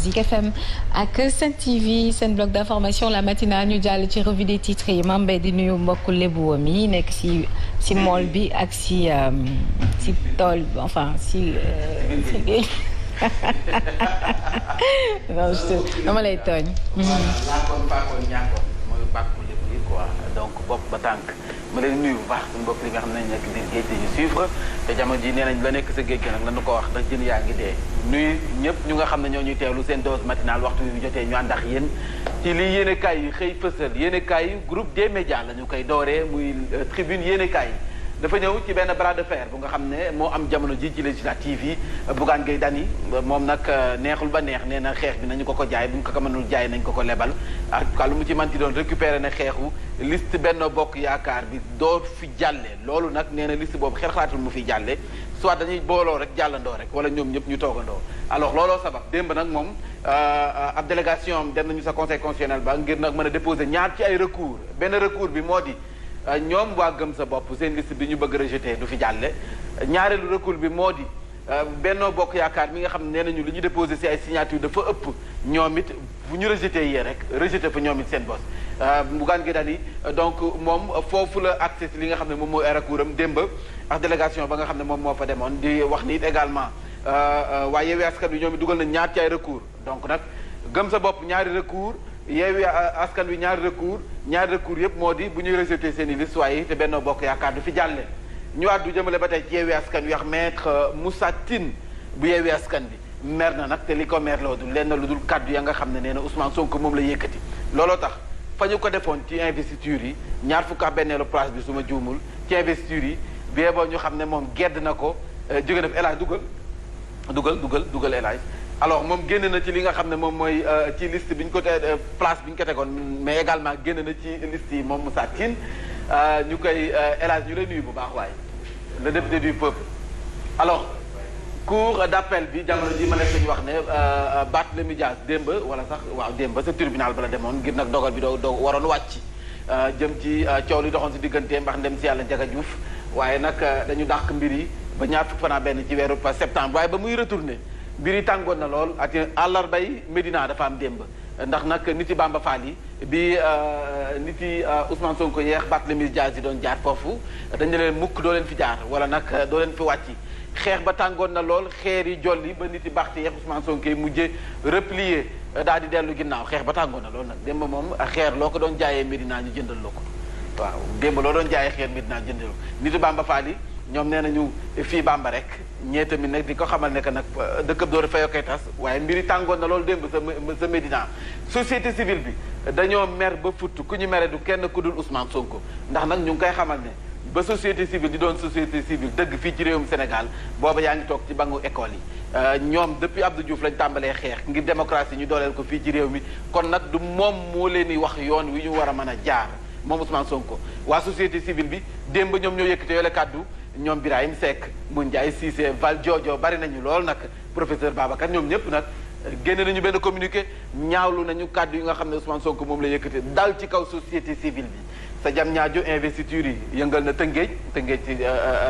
Zik FM ak Sen TV seen bloc d'information la matinale ñu jàll ci revue des titres yi Mame Mbaye di nuyu mbokku lébu mi nekk si mool bi ak si tool enfin si géej non dama lay tooñ. donc bopp ba tànk ma leen nuyu bu baax suñu mbokk yi nga xam ne nañ nekk biir géej di ñu suivre te jamono ji nee nañ la nekk sa géej gi nag lañu ko wax ndax jën yaa ngi dee nuyu ñëpp ñu nga xam ne ñoo ñuy teewlu seen dose matinale waxtu wi jotee ñu ànd ak yéen ci lii yéenekaay yi xëy fësal yéenekaay yi groupe des médias la ñu koy dooree muy tribune yéenekaay yi dafa ñëw ci benn bras de fer bu nga xam ne moo am jamono ji ci législative yi Bougane Gueye Dany moom nag neexul ba neex nee na xeex bi nañu ko jaay bu ñu ko mënul jaay nañ ko lebal ak lu mu ci manti doon récupérer na xeexu liste Benno Bokk Yaakaar bi doo fi jàlle loolu nag nee na liste boobu xel xalaatul mu fi jàlle soit dañuy booloo rek jàllandoo rek wala ñoom ñëpp ñu toogandoo alors looloo sabab démb nag moom ab délégation am dem nañu sa conseil constitutionnel ba ngir nag mën a déposer ñaar ci ay recours benn recours bi moo di ñoom waa gëm sa bopp seen liste bi ñu bëgg rejeté du fi jàlle ñaareelu recours bi moo di Benno Bokk Yaakaar mi nga xam ne nee nañu li ñu déposé si ay signature dafa ëpp ñoom it bu ñu rejeté yee rek rejeté fa ñoom it seen bos Bougane Gueye Dany donc moom foofu la accès li nga xam ne moom mooy ay recours am démb ak délégation ba nga xam ne moom moo fa demoon di wax ni it également waaye Yewwi Askan Wi ñoom it dugal nañ ñaar ci ay recours donc nag gëm sa bopp ñaari recours Yewwi Askan Wi ñaari recours yëpp moo di bu ñuy rejeté seen i liste waaye te Benno Bokk Yaakaar du fi jàlle ñu àddu jëmale ba tey ci Yewwi Askan Wi wax maître Moussa Tine bu Yewwi Askan Wi mer na nag te li ko mer loo dul lenn lu dul kaddu ya nga xam ne nee na Ousmane Sonko moom la yëkkati looloo tax fa ñu ko defoon ci investiture yi ñaar fukk ak benneelu place bi su ma juumul ci investiture yi bee boo ñu xam ne moom gedd na ko jóge na fi El Hadj dugal El Hadj alors moom génn na ci li nga xam ne moom mooy ci liste bi ñu ko place bi ñu ko tegoon mais également génn na ci liste yi moom Moussa Tine ñu koy El Hadj ñu lay nuyu bu baax waaye le député du peuple alors cour d'appel bi jamono ji ma nekk ñu wax ne Barthélémy Dias démb wala sax waaw démb sa tribunal ba la demoon ngir nag dogal bi doo waroon wàcc jëm ci coow li doxoon si diggante mbax ndem si yàlla Ndiaga Diouf waaye nag dañu dàq mbir yi ba ñaar fukk fanaa benn ci weeru septembre waaye ba muy retourné mbir yi tàngoon na lool ak àllarbay Médina dafa am démb ndax nag nit yi Bamba Fall yi bi nit yi Ousmane Sonko yeex Barthélémy Dias yi doon jaar foofu dañu leen mukk doo leen fi jaar wala nag doo leen fi wàcc xeex ba tàngoon na lool xeer yi jolli ba nit yi baxti yeex Ousmane Sonko yi mujje replier daal di dellu ginnaaw xeex ba tàngoon na lool nag démb moom xeer loo ko doon jaayee Médina ñu jëndal la ko waaw démb loo doon jaayee xeer Médina jëndal ko nit yi Bamba Fall yi ñoom nee nañu fii Bamba rek ñee tamit nag di ko xamal ne que nag dëkkab doore fa yokkee tas waaye mbiri tàngoon na loolu démb sa Médina société civile bi dañoo mer ba futt ku ñu mere du kenn ku dul Ousmane Sonko ndax nag ñu ngi koy xamal ne ba société civile di doon société civile dëgg fii ci réewum Sénégal booba yaa ngi toog ci bangu école yi ñoom depuis Abdou Diouf lañ tàmbalee xeex ngir démocratie ñu dooleel ko fii ci réew mi kon nag du moom moo leen di wax yoon wi ñu war a mën a jaar moom Ousmane Sonko waa société civile bi démb ñoom ñoo yëkkate yoole kàddu ñoom Birahim Seck Moundiaye Cissé Val Jojo bari nañu lool nag professeur Babacar ñoom ñëpp nag génne nañu benn communiqué ñaawlu nañu kàddu yi nga xam ne Ousmane Sonko moom la yëkkate dal ci kaw société civile bi sa jam ñaajo investiture yi yëngal na Tëngéej ci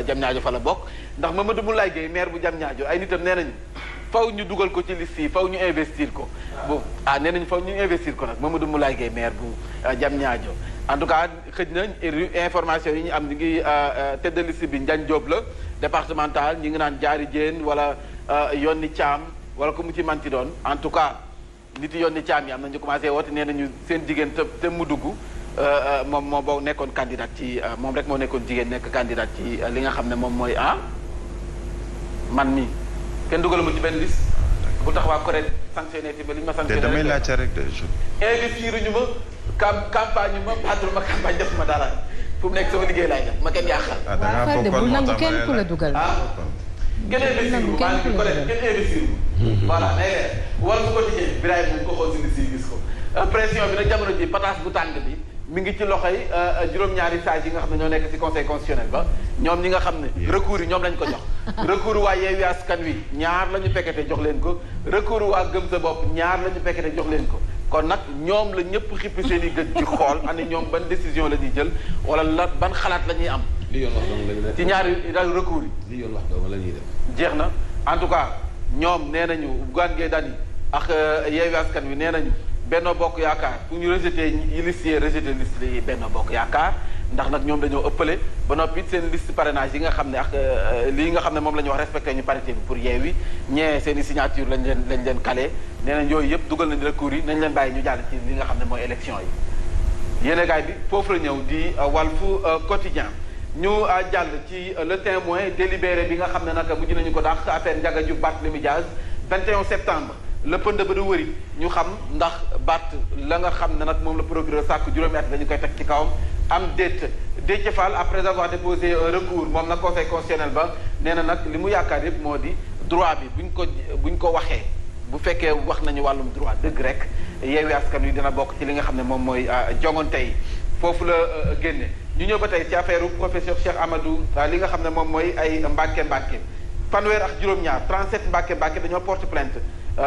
jam ñaajo fa la bokk ndax Mamadou Moulaye Gueye maire bu jam ñaajo ay nitam nee nañu faw ñu dugal ko ci liste yi faw ñu investir ko bon nee nañu faw ñu investir ko nag Mamadou Moulaye Gueye maire bu jam ñaajo en tout cas xëj na information yi ñu am ñu ngi tête de liste bi Ndiagne Diop la départemental ñi ngi naan Diary Diène wala Yonni Thiam wala ko mu ci manti doon en tout cas nit yi Yonni Thiam yi am nañu commencé woote nee nañu seen jigéen te mu dugg moom moo boo nekkoon candidat ci moom rek moo nekkoon jigéen nekk candidat ci li nga xam ne moom mooy man mi kenn dugaluma ci benn liste bu tax waa Corée sanctionné ti ba li ñu ma sanctionné damay laajte rek de investir ñu ma campagne ma battre ma campagne def ma dara fu mu nekk sama liggéey laay def ma kenn yàqal. da ngaa bokkoon moo tax kenn ku la dugal. kenn investir bu maa ngi Corée kenn investir bu voilà day wala su ko liggéey Birahim moom ko xool si liste yi gis ko pression bi nag jamono ji pataas bu tàng bi mi ngi ci loxoy juróom-ñaari sages yi nga xam ne ñoo nekk ci conseil constitutionnel ba ñoom ñi nga xam ne recours yi ñoom lañ ko jox recours waa Yewwi Askan Wi ñaar la ñu pekkete jox leen ko recours waa Gëm Sa Bopp ñaar la ñu pekkete jox leen ko kon nag ñoom la ñëpp xippi seen i gët ci xool ani ñoom ban décision la ñuy jël wala la ban xalaat la ñuy am li yoon wax dong la ñu def ci ñaari recours yi li yoon wax dong la ñuy def jeex na en tout cas ñoom nee nañu Bougane Gueye Dany ak Yewwi Askan Wi nee nañu Benno Bokk Yaakaar pour ñu rejeté liste yi Benno Bokk Yaakaar ndax nag ñoom dañoo ëppale ba noppi seen liste parrainage yi nga xam ne ak lii nga xam ne moom la ñu wax respecté ñu parité bi pour Yewwi ñee seen i signature lañ leen calé nee nañ yooyu yëpp dugal nañ recours yi nañ leen bàyyi ñu jàll ci li nga xam ne mooy élection yi yéenekaay bi foofu la ñëw di Walf Quotidien ñu jàll ci le témoin délibéré bi nga xam ne nag mujj nañu ko dàq affaire Ndiaga Diouf Barthélémy Dias 21 septembre le pënd ba du wëri ñu xam ndax Bart la nga xam ne nag moom la procureur sàkk juróomi at dañu koy teg ci kawam am déet Déthié Fall après avoir déposé un recours moom nag conseil constitutionnel ba nee na nag li mu yaakaar yëpp moo di droit bi buñ ko waxee bu fekkee wax nañu wàllum droit dëgg rek Yewwi Askan Wi dina bokk ci li nga xam ne moom mooy jongante yi foofu la génne ñu ñëw ba tey ci affaire professeur Cheikh Amadou li nga xam ne moom mooy ay mbàkke fanweer ak juróom-ñaar 37 mbàkke dañoo porte plainte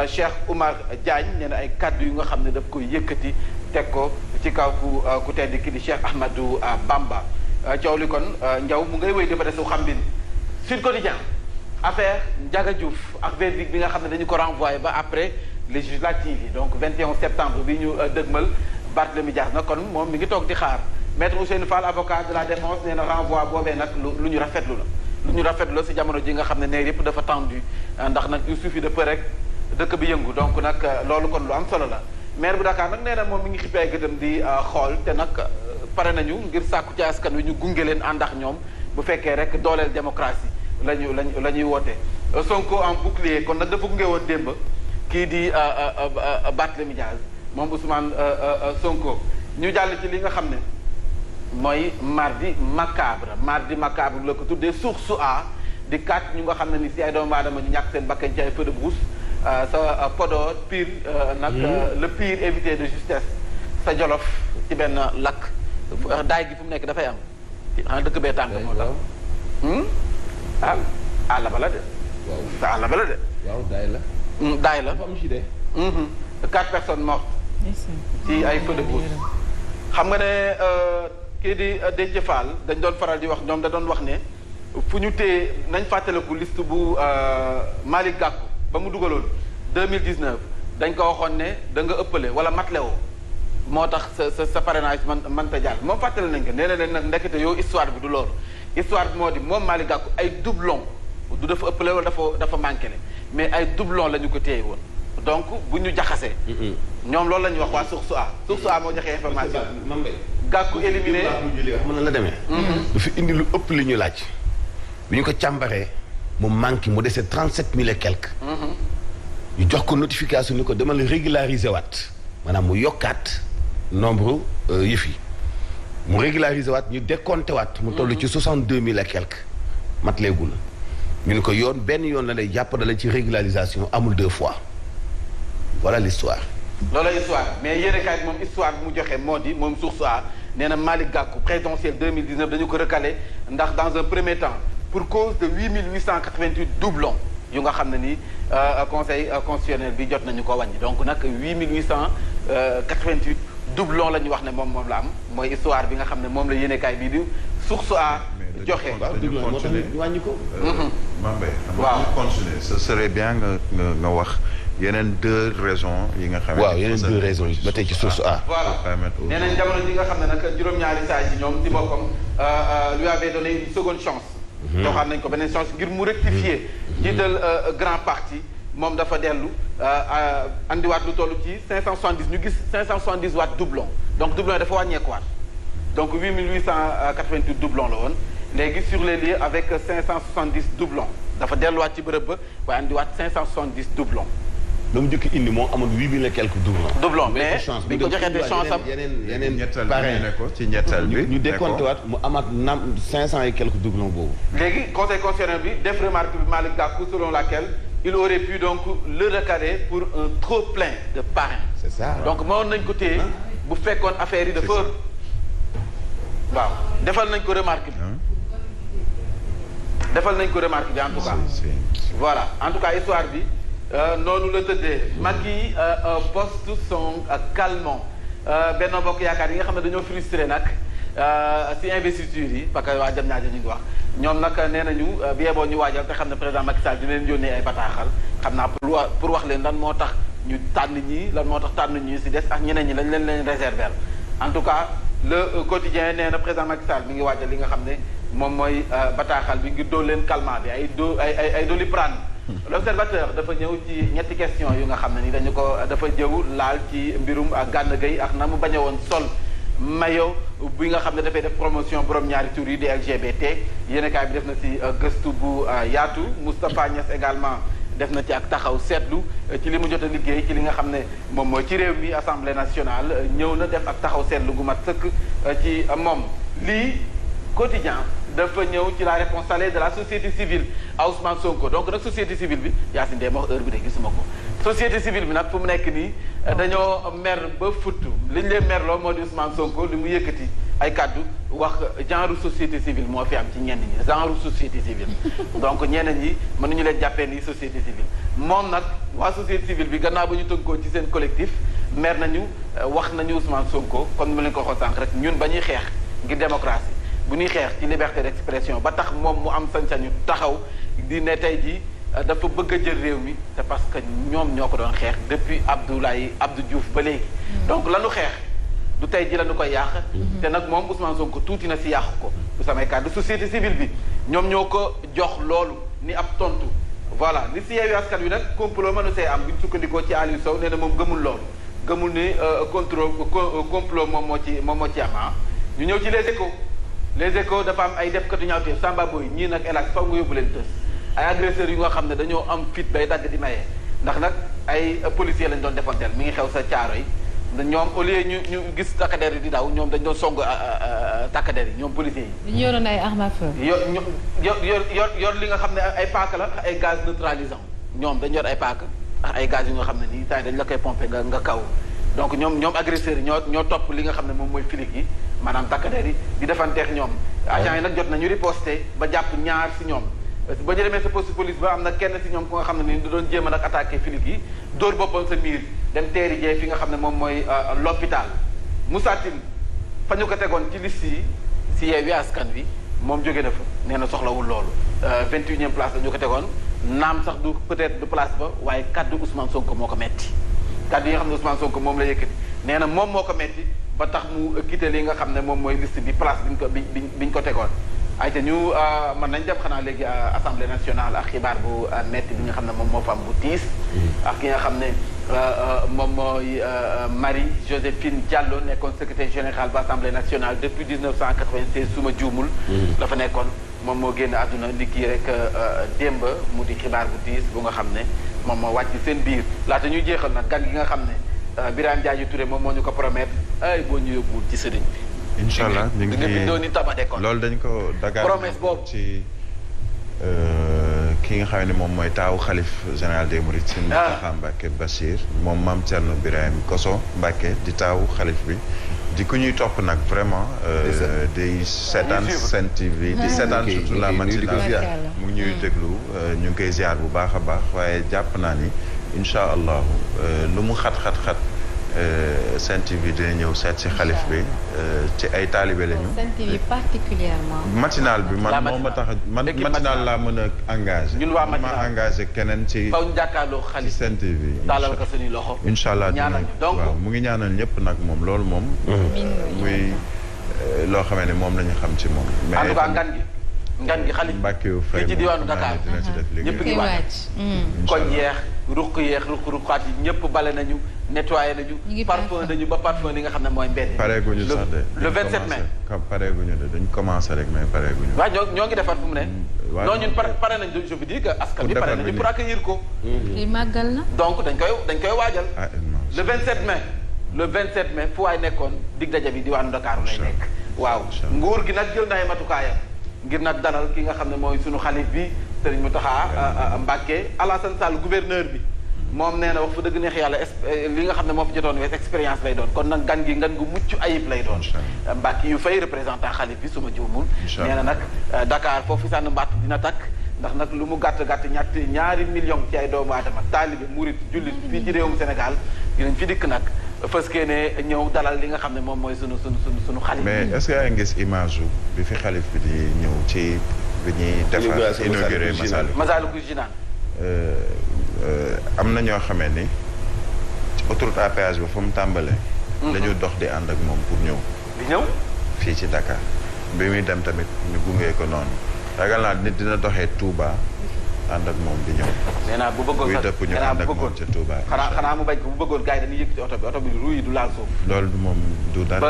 Cheikh Oumar Diagne nee na ay kaddu yu nga xam ne daf koy yëkkati teg ko ci kaw ku tedd ki di Cheikh Ahmadou Bamba coow li kon njaw mu ngay wéy dafa desu xam bin Sud Quotidien affaire Ndiaga Diouf ak verdict bi nga xam ne dañu ko renvoyé ba après législative yi donc 21 septembre bi ñu dëgmal Barthélémy Dias na kon moom mi ngi toog di xaar maître Ousseynou Fall avocat de la défense nee na renvoi boobee nag lu ñu rafetlu la si jamono ji nga xam ne neer yëpp dafa tendu ndax nag il suffit de peu rek dëkk bi yëngu donc nag loolu kon lu am solo la maire bu Dakar nag nee na moom mi ngi xippee ay gëtam di xool te nag pare nañu ngir sàkku ci askan wi ñu gunge leen ànd ak ñoom bu fekkee rek dooleel démocratie la ñuy woote Sonko en bouclier kon nag dafa gunge woon démb kii di Barthélémy Dias moom Ousmane Sonko ñu jàll ci li nga xam ne mooy mardi macabre la ko tuddee source a di kat ñu nga xam ne ni si ay doomu aadama ñu ñàkk seen bakkan ci ay feu de brousse sa Podor pire nag le pire évité de justesse sa Jolof ci benn lakk daay gi fu mu nekk dafay am xanaa dëkk bee tànk moo tax àll ba la de sa àll ba la de waaw daay la dafa am ci de 4 personnes mortes ci ay feu de brousse xam nga ne kii di Déthié Fall dañ doon faral di wax ñoom da doon wax ne fu ñu téye nañ fàttaliku liste bu Malick Gakou ba mu dugaloon 2019 dañ ko waxoon ne da nga ëppale wala matlewoo moo tax sa parrainage mënta jàll moom fàttali nañ ko nee na leen nag ndekete yow histoire bi du loolu histoire bi moo di moom Malick Gakou ay doublon du dafa ëppale wala dafa manqué le mais ay doublon la ñu ko téye woon donc bu ñu jaxasee ñoom loolu la ñuy wax waa source a moo joxe information Gakou éliminé xam na la demee du fi indi lu ëpp li ñu laaj bi ñu ko càmbaree mu manqué mu desee 37 000 et quelques ñu jox ko notification ni ko demal régulariser waat maanaam mu yokkaat nombre yëf yi mu régulariser waat ñu décompté waat mu toll ci 62 000 et quelques mat léegul ñu ne ko benn yoon la lay jàpp la ci régularisation amul 2 fois voilà l'histoire loolu la histoire mais yéenekaay bi moom histoire bi mu joxe moo di moom source a nee na Malick Gakou présidentielle 2019 dañu ko recalé ndax dans un premier temps pour cause de 8888 doublons yu nga xam ne ni conseil constitutionnel bi jot nañu ko wàññi donc nag 8888 doublons la ñu wax ne moom la am mooy histoire bi nga xam ne moom la yéenekaay bii di source a joxe. wàññi ko. Mambé. waaw continuer ce serait bien nga wax yeneen 2 raisons yi nga xam ne. waaw yeneen 2 raisons yi ba tey ci source A. voilà nee nañ jamono ji nga xam ne nag juróom-ñaari saa yi ñoom ci boppam lui avait donné une seconde chance. joxaat nañ ko beneen chance ngir mu rectifier. jiital grand parti moom dafa dellu andiwaat lu toll ci 570 ñu gis 570 waat doublon donc doublon yi dafa wàññeekuwaat donc 8888 doublon la woon léegi sur les lieux avec 570 doublons dafa delluwaat ci bërëb ba waaye andiwaat 570 doublons. la mu njëkk indi moo amoon 8000 et quelques doublons. doublons mais bi ko joxee des chances am yeneen parrain ne ko ci ñettal bi ñu décompté waat mu amaat 500 et quelques doublons boobu. léegi conseil constitutionnel bi def remarque bi Malick Gakou selon laquelle il aurait pu donc le recaler pour un trop plein de parrain. c'est ça donc mënoon nañ ko téye bu fekkoon affaire yi dafa waaw defal nañ ko remarque bi. defal nañ ko remarque bi en tout cas. voilà en tout cas histoire bi. noonu la tëddee Macky poste son calmant Benno Bokk Yaakaar yi nga xam ne dañoo frustré nag si investiture yi parce que waa jam ñaajo ñu ngi wax ñoom nag nee nañu bi yeboo ñu waajal te xam ne président Macky Sall dina leen yónnee ay bataaxal xam naa pour wax leen lan moo tax ñu tànn ñi lan moo tax tànn ñi si des ak ñeneen ñi lañ leen réserver en tout cas le quotidien nee na président Macky Sall mi ngi waajal li nga xam ne moom mooy bataaxal bi ngir dool leen calmant bi ay Doliprane. L'observateur dafa ñëw ci ñetti question yu nga xam ne ni dañu ko dafa jëw laal ci mbirum Gana Gueye ak na mu bañ a woon sol maillot bi nga xam ne dafay def promotion borom ñaari tur yi di LGBT yéenekaay bi def na ci gëstu bu yaatu Moustapha Niasse également def na ci ak taxaw seetlu ci li mu jot a liggéey ci li nga xam ne moom mooy ci réew mi Assemblée nationale ñëw na def ak taxaw seetlu gu mat sëkk ci moom lii quotidien dafa ñëw ci la réponse salée de la société civile à Ousmane Sonko donc nag société civile bi Yacine Deme wax heure bi de gisuma ko société civile bi nag fu mu nekk nii dañoo mer ba futt li ñu leen merloo moo di Ousmane Sonko li mu yëkkati ay kàddu wax genre société civile moo fi am ci ñenn ñi genre société civile donc ñeneen ñi mënuñu leen jàppee ni société civile moom nag waa société civile bi gannaaw ba ñu tënkoo ci seen collectif mer nañu wax nañu Ousmane Sonko comme ni ma leen ko waxoon sànq rek ñun ba ñuy xeex ngir démocratie bu ñuy xeex ci liberté d'expression ba tax moom mu am sañ-sañu taxaw di ne tey jii dafa bëgg a jël réew mi te parce que ñoom ñoo ko doon xeex depuis Abdou Diouf ba léegi donc lanu xeex du tey ji la ñu koy yàq te nag moom Ousmane Sonko tuuti na si yàqu ko du samay kàddu société civile bi ñoom ñoo ko jox loolu ni ab tontu voilà li si Yewwi Askan Wi nag complot mënu see am bu ñu sukkandikoo ci Aliou Sow nee na moom gëmul loolu gëmul ni complot moom moo ci am ñu ñëw ci les échos dafa am ay defkatu ñaawteef Samba Boy ñii nag hélas faw nga yóbbu leen tës ay agresseurs yu nga xam ne dañoo am fit bay dagg di maye ndax nag ay policiers lañ doon defonteel mi ngi xew sa caaro yi ñoom au lieu ñu gis takkader yi di daw ñoom dañ doon song takkader yi ñoom policiers yi. ñu yoroon ay armes à feu. yor li nga xam ne ay paaka la ay gaz neutralisant ñoom dañ yor ay paaka ak ay gaz yu nga xam ne nii temps dañ la koy pomper nga kaw donc ñoom agresseurs yi ñoo topp li nga xam ne moom mooy flic yi maanaam takkader yi di defanteex ñoom agents yi nag jot nañu riposté ba jàpp ñaar si ñoom ba ñu demee sa poste police ba am na kenn si ñoom ku nga xam ne ni da doon jéem a nag attaqué flic yi dóor boppam sa miir dem teeri jee fi nga xam ne moom mooy l'hôpital Moussa Tine fa ñu ko tegoon ci liste yi si Yewwi Askan Wi moom jóge na fa nee na soxlawul loolu 21e place la ñu ko tegoon naam sax du peut-être du place ba waaye kaddu Ousmane Sonko moo ko metti kaddu yi nga xam ne Ousmane Sonko moom la yëkkati nee na moom moo ko metti ba tax mu quitté li nga xam ne moom mooy liste bi place biñ ko tegoon ayte ñu mën nañ dem xanaa léegi assemblée nationale ak xibaar bu metti bi nga xam ne moom moo fa am bu tiis ak ki nga xam ne moom mooy Marie Joséphine Diallo nekkoon secrétaire général bu assemblée nationale depuis 1996 su ma juumul dafa nekkoon moom moo génn àdduna ni kii rek démb mu di xibaar bu tiis bu nga xam ne moom moo wàcc seen biir laata ñuy jeexal nag gan gi nga xam ne Birame Diagne Touré moom moo ñu ko promettre ay boo ñu yóbbuwul ci sëriñ bi. incha allah ñu ngi bindoo ni tabade kon loolu dañ ko dagaan promesse boobu ci ki nga xam ne moom mooy taawu xalif général des Mourides Serigne Mountakha Mbacké Bachir moom Mame Thierno Birahim Kosso Mbacké di taawu xalif bi di ku ñuy topp nag vraiment di seetaan Sen TV di seetaan surtout la matinale mu ngi ñuy déglu ñu ngi koy ziar bu baax a baax waaye jàpp naa ni incha allahu lu mu xat-xat-xat Sen TV dina ñëw seet si xalif bi ci ay taalibe lañu. Sen TV particulièrement. matinal bi man moo ma tax man matinal laa mën a engagé. ñun waa matinal ma engagé keneen ci. faw ñu jàkkaarloo xalif ci Sen TV. taalal ko suñuy loxo. incha allah ñaanal ñu donc waaw mu ngi ñaanal ñëpp nag moom loolu moom. muy loo xamee ne moom la ñu xam ci moom. mais en tout cas ngan gi xalif Mbàkke yu fay fii ci diwaanu Dakar dina ci def liggéey ñëpp ngi wàcc koñ yeex ruq-ruqaat yi ñëpp bale nañu nettoyé nañu parfum nañu ba parfum li nga xam ne mooy mbedd pareeguñu sax de le 27 mai pareeguñu de dañ commencé rek mais pareeguñu waaw ñoo ngi defar fu mu ne non ñun pare nañ je veux dire que askan bi pare nañu pour accueillir ko li màggal na donc dañ koy waajal le 27 mai fu waay nekkoon dig daje bi diwaanu Dakar lay nekk waaw nguur gi nag jël na ay matukaayam ngir nag dalal ki nga xam ne mooy sunu xalif bi Serigne Mountakha Mbacké Alassane Sall gouverneur bi moom nee na wax fa dëgg neex yàlla li nga xam ne moo fi jotoon wees expérience lay doon kon nag ngan gu mucc ayib lay doon Mbacké yu fay représentant xalif bi su ma juumul nee na nag Dakar foofu sànn mbatt dina takk ndax nag lu mu gàtt-gàtt ñaari million ci ay doomu aadama taalibe murit jullit fii ci réewum Sénégal dinañ fi dikk nag fës kee ne ñëw dalal li nga xam ne moom mooy sunu xalif mais est-ce que yaa ngi gis image bi fi xalif bi di ñëw ci bi ñuy defar inauguré Massalikul Jinaan am na ñoo xamee ni autoroute à péage ba fa mu tàmbalee. dañu dox di ànd ak moom pour ñëw. di ñëw. fii ci Dakar bi muy dem tamit ñu gungee ko noonu ragal naa nit dina doxee Touba ànd ak moom di ñëw. nee naa bu bëggoon sax dëpp ñu ànd ak moom ca Touba. xanaa mu bañ ko bu bëggoon gars yi dañuy yëkkati oto bi ruuy du laal suuf. loolu moom du dara.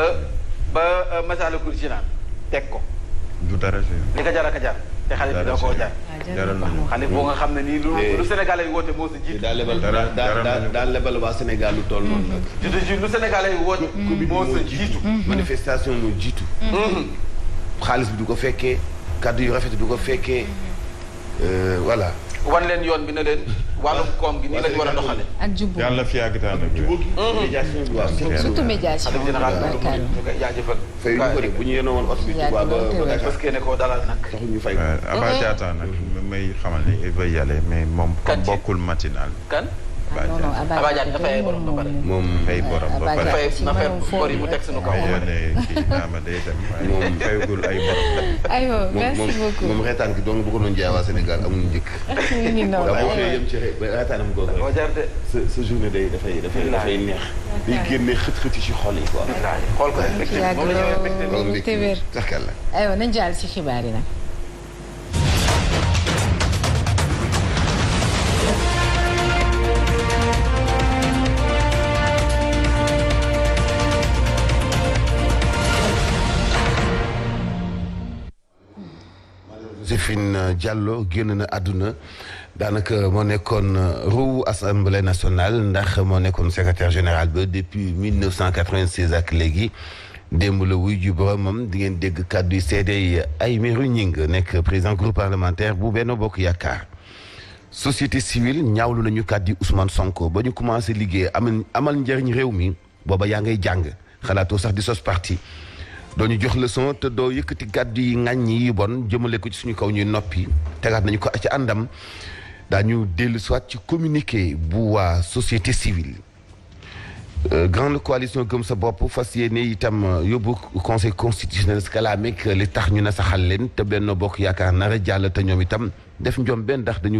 ba Massalikul Jinaan teg ko. du dara si. li ko jar ak a jar. te xale bi da koo jar. jaral nañu xale boo nga xam ne nii lu Sénégalais yi woote moo si jiitu. daal lebal waa Sénégal lu toll noonu nag. je te jure lu Sénégalais yi woote. moo sa jiitu. manifestation moo jiitu. xaalis bi du ko fekkee kaddu yu rafet du ko fekkee voilà. wan leen yoon bi ne leen wàllum koom gi nii lañu war a doxale ak jubbu yàlla fi yàgg taan ak jubóo gi. médiation bi waaw surtout médiation. ñu koy jaajëfal. fay ñu ko de bu ñu yéene woon oto bi Touba ba Dakar. parce que ne ko dalal nag. taxul ñu fay ko. Aba Diatta nag may xamal ni il va y aller mais moom comme bokkul matinal. kan. non non Aba Diatta dafay ay borom ba pare. moom fay borom ba pare. na fay bor yi mu teg suñu kaw. ma yónnee kii naa ma day dem waaye moom fayagul ay borom. aywa merci beaucoup moom reetaan gi donc bëggoon nañu jaay waa Sénégal amuñu njëkk. mi ngi noonu boo xëyee yem ci reetaanam googu boo jar de. sa journée dafay neex. day génne xët-xët yi ci xol yi quoi. xool ko rek moom la ñu respecté. loolu te wér. aywa nañ jàll ci xibaar yi nag. Joséphine Diallo génn na àdduna daanaka moo nekkoon roue assemblée nationale ndax moo nekkoon secrétaire général ba depuis 1996 ak léegi démb la wuy ju boromam di ngeen dégg kàddu yi seede Aymérou Gningue nekk président groupe parlementaire bu Benno Bokk Yaakaar. société civile ñaawlu nañu kàddu yi Ousmane Sonko ba ñu commencé liggéey amal njëriñ réew mi booba yaa ngay jàng xalaatoo sax di sos parti. doo ñu jox leçon te doo yëkkati gàddu yi ŋàññ yi bon jëmale ko ci suñu kaw ñuy noppi tegaat nañu ko ci àndam daañu dellu soit ci communiqué bu waa société civile. grande coalition gëm sa bopp fas yéene itam yóbbu conseil constitutionnel scalameek li tax ñu na saxal leen te Benno Bokk Yaakaar nar a jàll te ñoom itam def njom benn ndax dañu